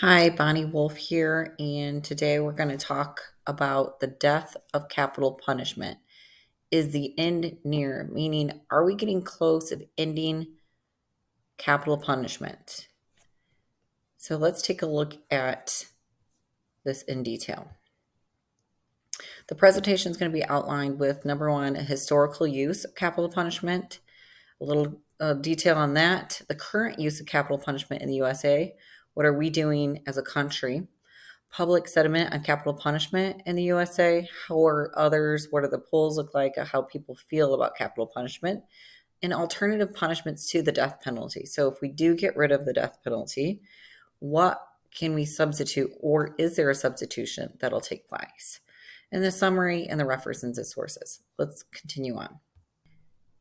Hi, Bonnie Wolf here, and today we're going to talk about the death of capital punishment. Is the end near? Meaning, are we getting close of ending capital punishment? So let's take a look at this in detail. The presentation is going to be outlined with number one, historical use of capital punishment, a little detail on that, the current use of capital punishment in the USA, what are we doing as a country, public sentiment on capital punishment in the USA. How are others? What do the polls look like? How people feel about capital punishment and alternative punishments to the death penalty. So, if we do get rid of the death penalty, what can we substitute, or is there a substitution that'll take place? And the summary and the references and sources. Let's continue on.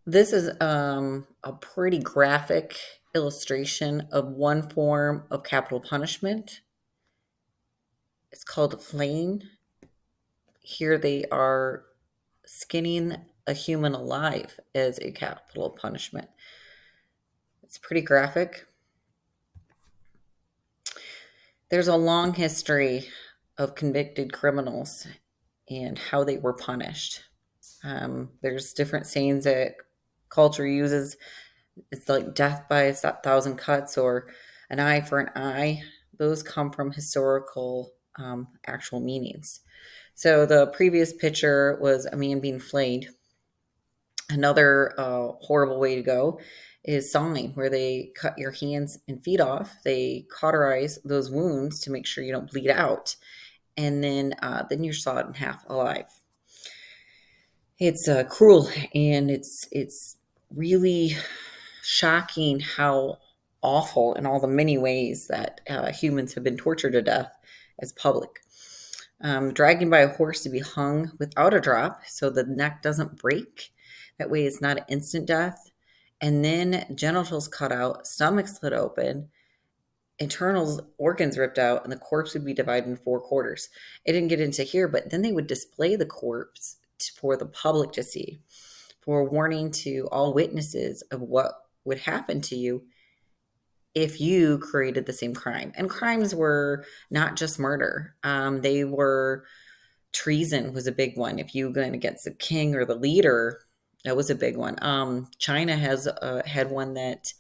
This is a pretty graphic illustration of one form of capital punishment. It's called flaying. Here they are skinning a human alive as a capital punishment. It's pretty graphic. There's a long history of convicted criminals and how they were punished. There's different sayings that culture uses. It's like death by a thousand cuts or an eye for an eye. Those come from historical actual meanings. So the previous picture was a man being flayed. Another horrible way to go is sawing, where they cut your hands and feet off. They cauterize those wounds to make sure you don't bleed out, and then you're sawed in half alive. It's cruel, and it's really shocking how awful in all the many ways that humans have been tortured to death as public. Dragging by a horse to be hung without a drop so the neck doesn't break. That way it's not an instant death. And then genitals cut out, stomach slit open, internal organs ripped out, and the corpse would be divided in four quarters. It didn't get into here, but then they would display the corpse for the public to see, for warning to all witnesses of what would happen to you if you created the same crime. And crimes were not just murder. They were treason was a big one. If you went against the king or the leader, that was a big one. China has had one that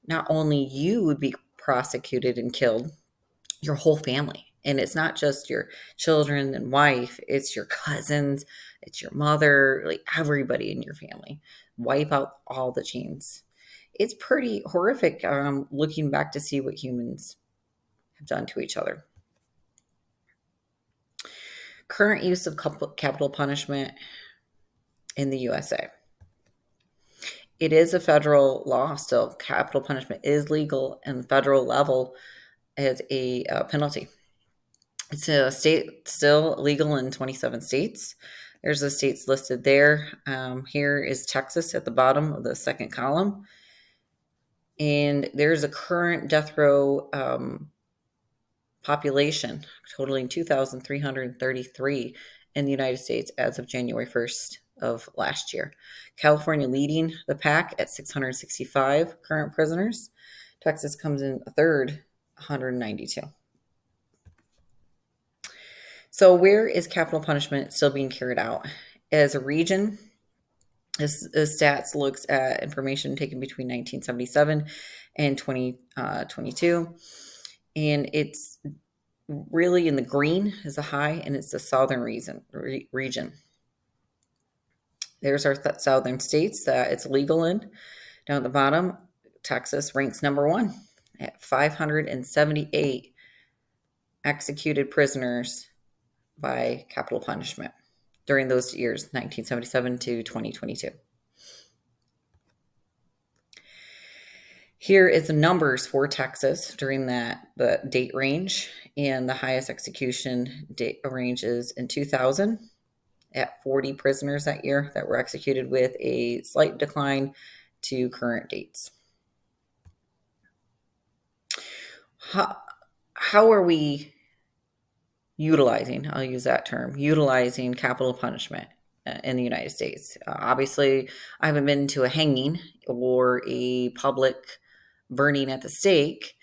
not only you would be prosecuted and killed, your whole family. And it's not just your children and wife, it's your cousins, it's your mother, like everybody in your family. Wipe out all the genes. It's pretty horrific looking back to see what humans have done to each other. Current use of capital punishment in the USA. It is a federal law still. Capital punishment is legal and federal level as a penalty. It's a state still legal in 27 states. There's the states listed there. Here is Texas at the bottom of the second column. And there's a current death row population totaling 2,333 in the United States as of January 1st of last year. California leading the pack at 665 current prisoners. Texas comes in third, 192. So where is capital punishment still being carried out? As a region, this stats looks at information taken between 1977 and 2022. And it's really in the green is the high, and it's the southern region. There's our southern states that it's legal in. Down at the bottom, Texas ranks number one at 578 executed prisoners by capital punishment during those years, 1977 to 2022. Here is the numbers for Texas during the date range, and the highest execution date range is in 2000 at 40 prisoners that year that were executed, with a slight decline to current dates. How are we utilizing, I'll use that term, utilizing capital punishment in the United States? Obviously, I haven't been to a hanging or a public burning at the stake.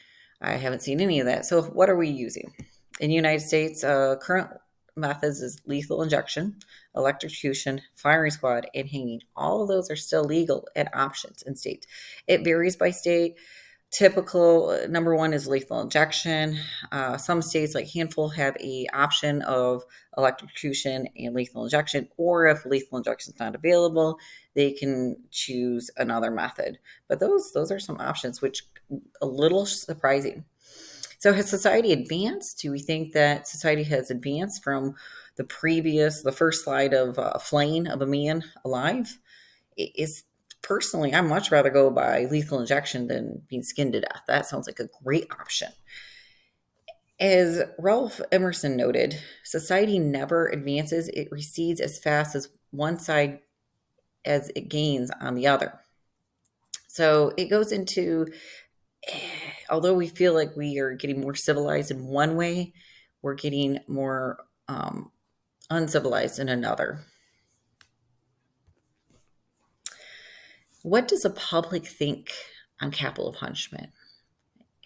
I haven't seen any of that. So what are we using? In the United States, current methods is lethal injection, electrocution, firing squad, and hanging. All of those are still legal and options in states. It varies by state. Typical number one is lethal injection. Some states, like handful, have a option of electrocution and lethal injection, or if lethal injection is not available, they can choose another method. But those are some options, which a little surprising. So has society advanced? Do we think that society has advanced from the first slide of a flaying of a man alive? Is personally, I much rather go by lethal injection than being skinned to death. That sounds like a great option. As Ralph Emerson noted, society never advances, it recedes as fast as one side as it gains on the other. So it goes into, although we feel like we are getting more civilized in one way, we're getting more uncivilized in another. What does the public think on capital punishment?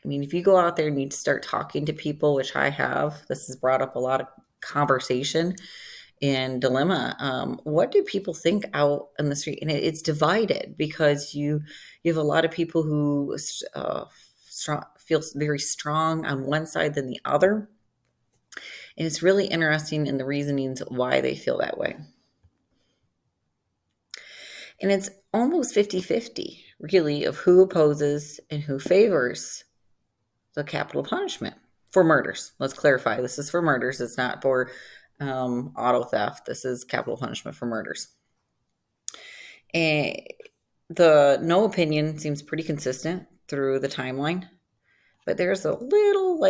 I mean, if you go out there and you start talking to people, which I have, this has brought up a lot of conversation and dilemma. What do people think out in the street? And it's divided because you have a lot of people who feel very strong on one side than the other. And it's really interesting in the reasonings why they feel that way. And it's almost 50-50, really, of who opposes and who favors the capital punishment for murders. Let's clarify. This is for murders. It's not for auto theft. This is capital punishment for murders. And the no opinion seems pretty consistent through the timeline, but there's a little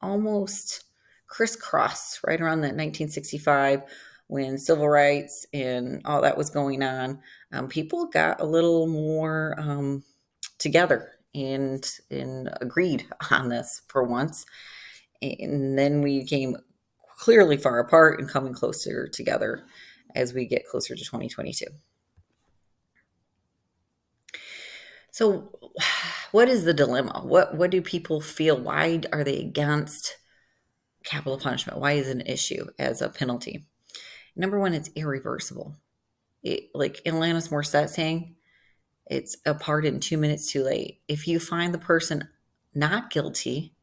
almost crisscross right around that 1965 when civil rights and all that was going on. People got a little more together and agreed on this for once. And then we came clearly far apart and coming closer together as we get closer to 2022. So what is the dilemma? What do people feel? Why are they against capital punishment? Why is it an issue as a penalty? Number one, it's irreversible. Like Alanis Morissette saying, it's a pardon 2 minutes too late. If you find the person not guilty,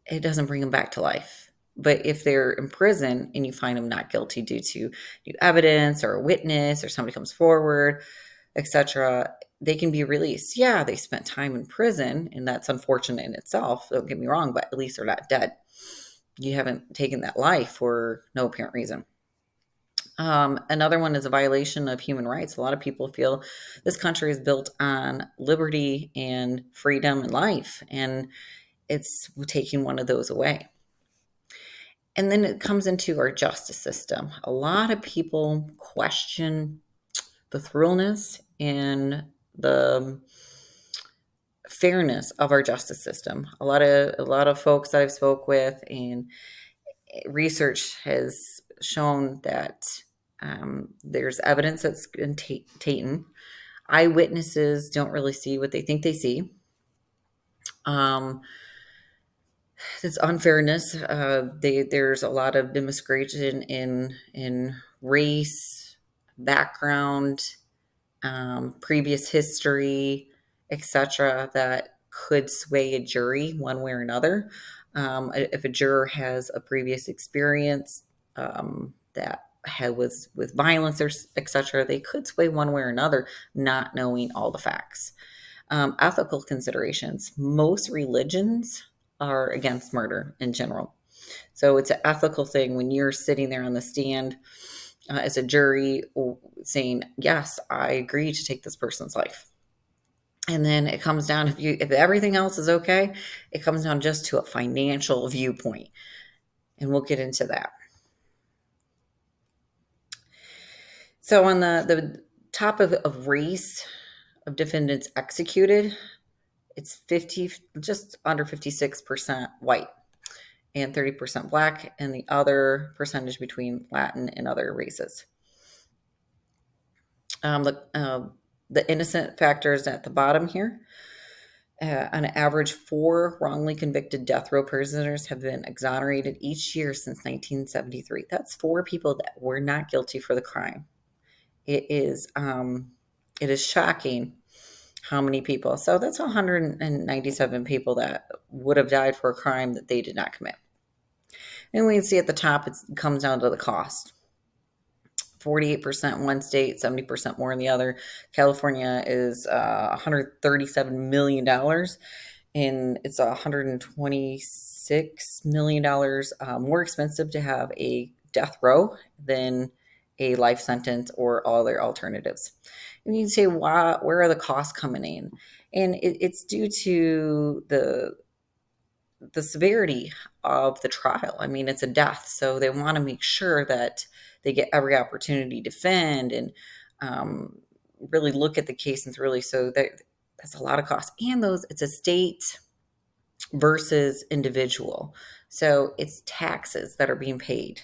it doesn't bring them back to life. But if they're in prison and you find them not guilty due to new evidence or a witness or somebody comes forward, etc., they can be released. Yeah, they spent time in prison, and that's unfortunate in itself. Don't get me wrong, but at least they're not dead. You haven't taken that life for no apparent reason. Another one is a violation of human rights. A lot of people feel this country is built on liberty and freedom and life, and it's taking one of those away. And then it comes into our justice system. A lot of people question the thoroughness and the fairness of our justice system. A lot of folks that I've spoke with and research has shown that there's evidence that's been tainted. Eyewitnesses don't really see what they think they see. It's unfairness. There's a lot of demonstration in race, background, previous history, etc., that could sway a jury one way or another. If a juror has a previous experience that was with violence or etc., they could sway one way or another, not knowing all the facts. Ethical considerations. Most religions are against murder in general. So it's an ethical thing when you're sitting there on the stand as a jury saying, yes, I agree to take this person's life. And then it comes down, if everything else is okay, it comes down just to a financial viewpoint. And we'll get into that. So on the top of race of defendants executed, it's just under 56% white and 30% black, and the other percentage between Latin and other races. The innocent factor is at the bottom here. On average, 4 wrongly convicted death row prisoners have been exonerated each year since 1973. That's 4 people that were not guilty for the crime. It is it is shocking how many people. So that's 197 people that would have died for a crime that they did not commit. And we can see at the top it comes down to the cost. 48% in one state, 70% more in the other. California is $137 million, and it's $126 million more expensive to have a death row than a life sentence or all other alternatives. And you can say, why, where are the costs coming in? And it's due to the severity of the trial. I mean, it's a death, so they want to make sure that they get every opportunity to defend and really look at the case and thoroughly. So that's a lot of cost, and it's a state versus individual, so it's taxes that are being paid.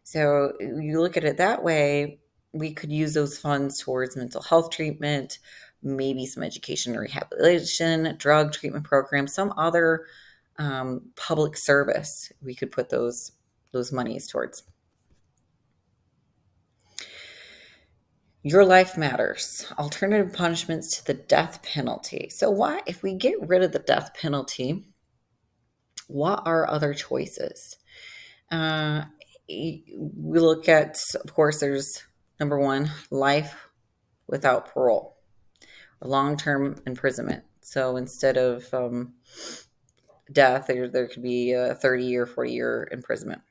So you look at it that way, we could use those funds towards mental health treatment, maybe some education and rehabilitation, drug treatment programs, some other public service we could put those monies towards. Your life matters. Alternative punishments to the death penalty. So why, if we get rid of the death penalty, what are other choices? We look at, of course, there's number one, life without parole, long-term imprisonment. So instead of death, there could be a 30-year, 40-year imprisonment.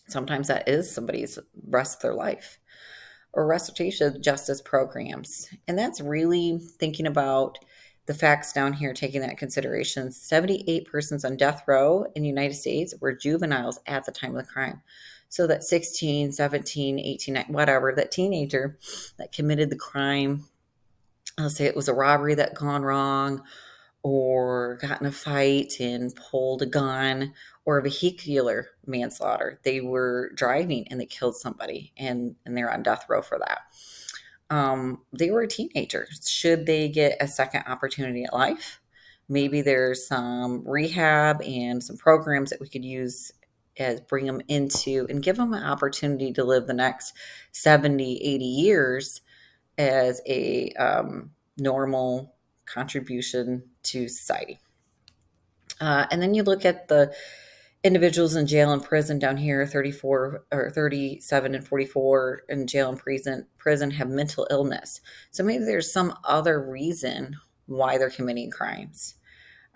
Sometimes that is somebody's rest of their life. Or restoration justice programs. And that's really thinking about the facts down here, taking that into consideration. 78 persons on death row in the United States were juveniles at the time of the crime. So that 16, 17, 18, whatever, that teenager that committed the crime, let's say it was a robbery that gone wrong, or got in a fight and pulled a gun, or vehicular manslaughter. They were driving and they killed somebody, and they're on death row for that. They were teenagers. Should they get a second opportunity at life? Maybe there's some rehab and some programs that we could use as bring them into and give them an opportunity to live the next 70, 80 years as a normal contribution to society. And then you look at the individuals in jail and prison down here, 34 or 37 and 44 in jail and prison have mental illness. So maybe there's some other reason why they're committing crimes.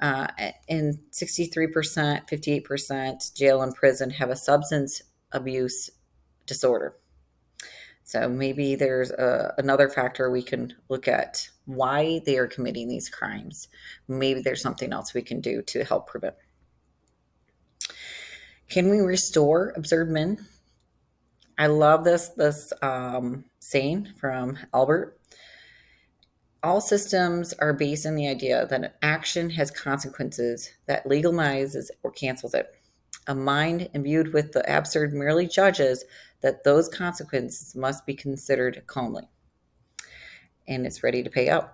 And 63%, 58% jail and prison have a substance abuse disorder. So maybe there's another factor we can look at why they are committing these crimes. Maybe there's something else we can do to help prevent. Can we restore absurd men? I love this saying from Albert. All systems are based on the idea that an action has consequences that legalizes or cancels it. A mind imbued with the absurd merely judges that those consequences must be considered calmly, and it's ready to pay out.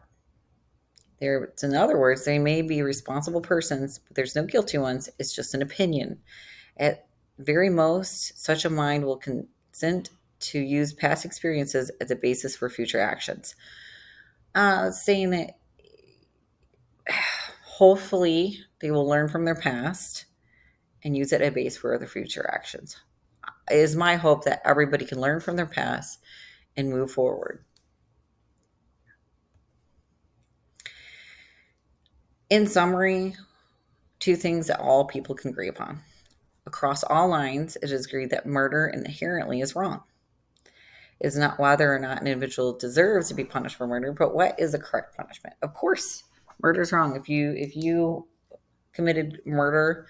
In other words, they may be responsible persons, but there's no guilty ones. It's just an opinion. At very most, such a mind will consent to use past experiences as a basis for future actions. Saying that hopefully they will learn from their past and use it as a base for other future actions. It is my hope that everybody can learn from their past and move forward. In summary, 2 things that all people can agree upon. Across all lines, it is agreed that murder inherently is wrong. It is not whether or not an individual deserves to be punished for murder, but what is the correct punishment. Of course, murder is wrong. If you committed murder,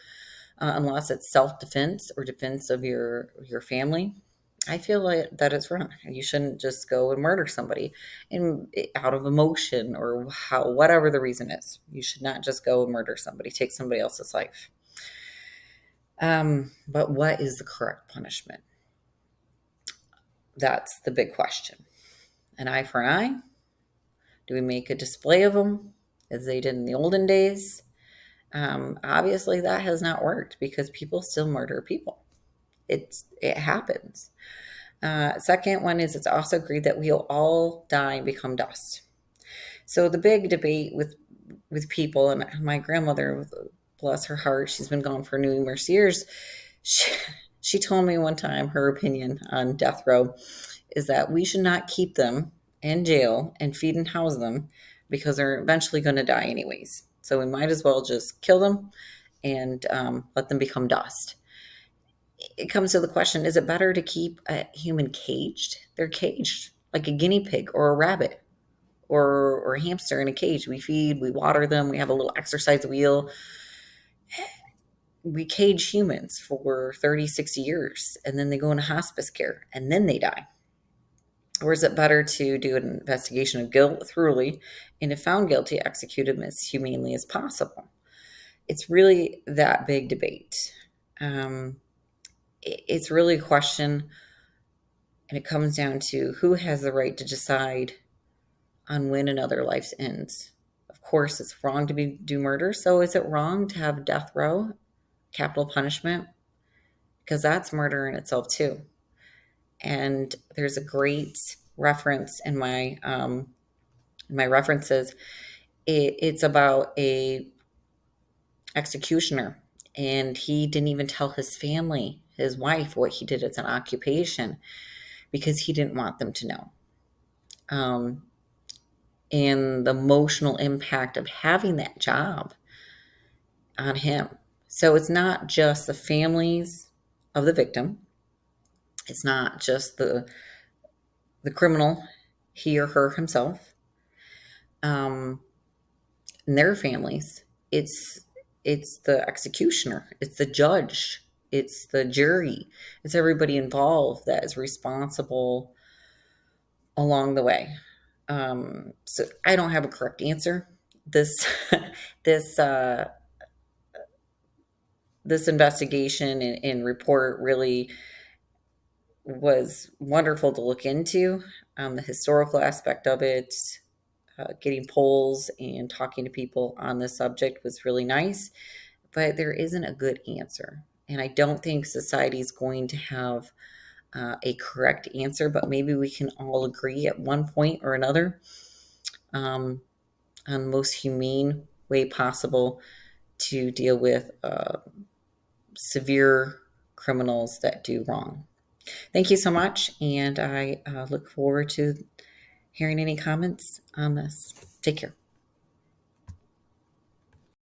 unless it's self-defense or defense of your family, I feel like that it's wrong. You shouldn't just go and murder somebody out of emotion or whatever the reason is. You should not just go and murder somebody, take somebody else's life. But what is the correct punishment? That's the big question. An eye for an eye? Do we make a display of them? as they did in the olden days. Obviously, that has not worked because people still murder people. It happens. Second one is it's also agreed that we'll all die and become dust. So the big debate with people, and my grandmother, bless her heart, she's been gone for numerous years. She, she told me one time her opinion on death row is that we should not keep them in jail and feed and house them because they're eventually going to die anyways. So we might as well just kill them and let them become dust. It comes to the question, is it better to keep a human caged? They're caged like a guinea pig or a rabbit or a hamster in a cage. We feed, we water them, we have a little exercise wheel. We cage humans for 30, 60 years, and then they go into hospice care, and then they die. Or is it better to do an investigation of guilt thoroughly, and if found guilty, execute them as humanely as possible? It's really that big debate. It's really a question, and it comes down to who has the right to decide on when another life ends. Of course, it's wrong to do murder, so is it wrong to have death row, capital punishment? Because that's murder in itself too. And there's a great reference in my references. It's about a executioner, and he didn't even tell his family, his wife, what he did as an occupation because he didn't want them to know. And the emotional impact of having that job on him. So it's not just the families of the victim. It's not just the criminal, he or her himself, and their families. It's the executioner. It's the judge. It's the jury. It's everybody involved that is responsible along the way. So I don't have a correct answer. This this this investigation and report really was wonderful to look into. The historical aspect of it, getting polls and talking to people on this subject was really nice, but there isn't a good answer. And I don't think society is going to have a correct answer, but maybe we can all agree at one point or another on the most humane way possible to deal with severe criminals that do wrong. Thank you so much, and I look forward to hearing any comments on this. Take care.